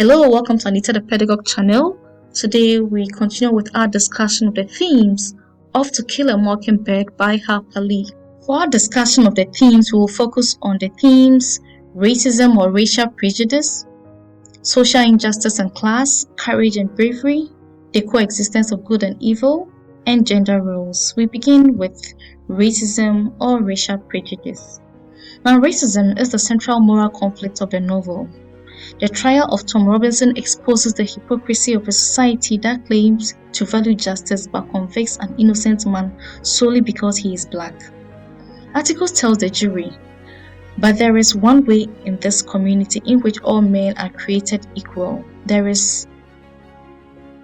Hello, welcome to Anita the Pedagogue channel. Today we continue with our discussion of the themes of To Kill a Mockingbird by Harper Lee. For our discussion of the themes, we will focus on the themes racism or racial prejudice, social injustice and class, courage and bravery, the coexistence of good and evil, and gender roles. We begin with racism or racial prejudice. Now, racism is the central moral conflict of the novel. The trial of Tom Robinson exposes the hypocrisy of a society that claims to value justice but convicts an innocent man solely because he is black. Articles tells the jury, but there is one way in this community in which all men are created equal. There is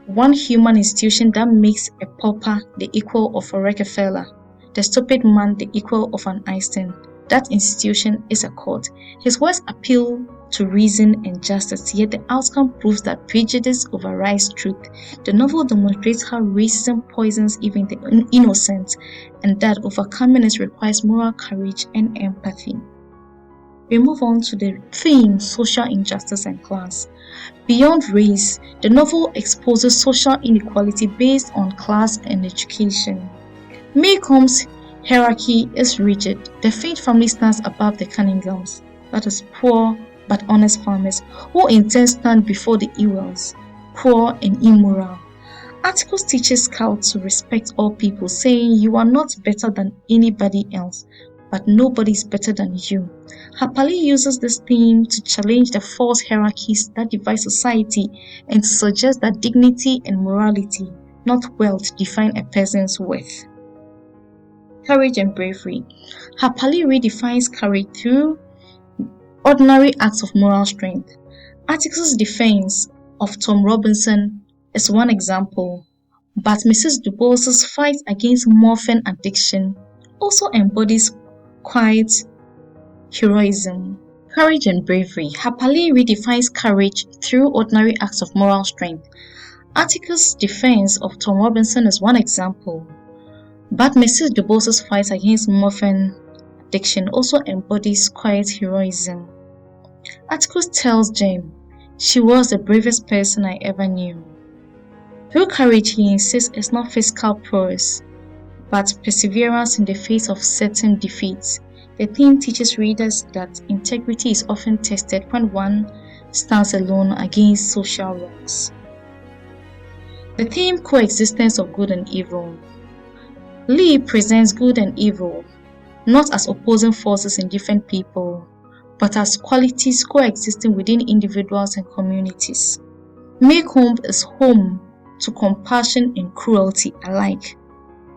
one human institution that makes a pauper the equal of a Rockefeller, the stupid man the equal of an Einstein. That institution is a court. His words appeal to reason and justice, yet the outcome proves that prejudice overrides truth. The novel demonstrates how racism poisons even the innocent, and that overcoming it requires moral courage and empathy. We move on to the theme social injustice and class. Beyond race, the novel exposes social inequality based on class and education. Maycomb's hierarchy is rigid. The Fate family stands above the Cunninghams, that is poor but honest farmers, who in turn stand before the Ewells, poor and immoral. Articles teaches scouts to respect all people, saying you are not better than anybody else, but nobody is better than you. Harper Lee uses this theme to challenge the false hierarchies that divide society and to suggest that dignity and morality, not wealth, define a person's worth. Courage and bravery. Harper Lee redefines courage through ordinary acts of moral strength. Atticus' defense of Tom Robinson is one example, but Mrs. DuBose's fight against morphine addiction also embodies quiet heroism. Courage and bravery. Harper Lee redefines courage through ordinary acts of moral strength. Atticus' defense of Tom Robinson is one example, but Mrs. DuBose's fight against morphine addiction also embodies quiet heroism. Atticus tells Jane, she was the bravest person I ever knew. Through courage, he insists, is not physical prowess, but perseverance in the face of certain defeats. The theme teaches readers that integrity is often tested when one stands alone against social wrongs. The theme coexistence of good and evil. Lee presents good and evil not as opposing forces in different people, but as qualities coexisting within individuals and communities. Maycomb is home to compassion and cruelty alike.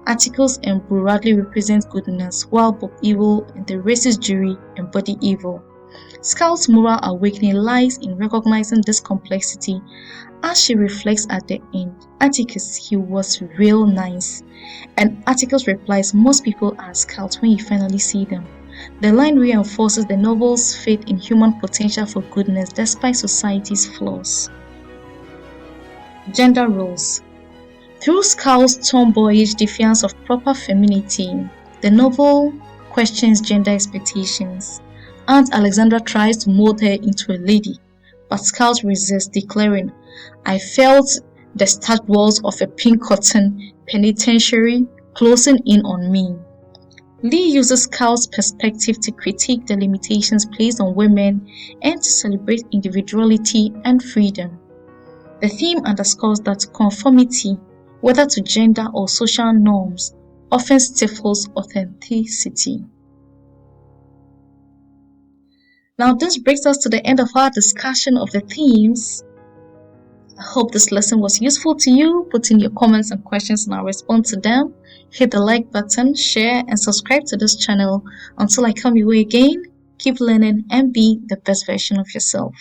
Atticus and Bradley represent goodness, while Bob Evil and the racist jury embody evil. Scout's moral awakening lies in recognizing this complexity as she reflects at the end. Atticus, he was real nice. And Atticus replies, most people are scouts when you finally see them. The line reinforces the novel's faith in human potential for goodness despite society's flaws. Gender roles. Through Scout's tomboyish defiance of proper femininity, the novel questions gender expectations. Aunt Alexandra tries to mold her into a lady, but Scout resists, declaring, I felt the stark walls of a pink cotton penitentiary closing in on me. Lee uses Scout's perspective to critique the limitations placed on women and to celebrate individuality and freedom. The theme underscores that conformity, whether to gender or social norms, often stifles authenticity. Now this brings us to the end of our discussion of the themes. I hope this lesson was useful to you. Put in your comments and questions and I'll respond to them. Hit the like button, share and subscribe to this channel. Until I come your way again, keep learning and be the best version of yourself.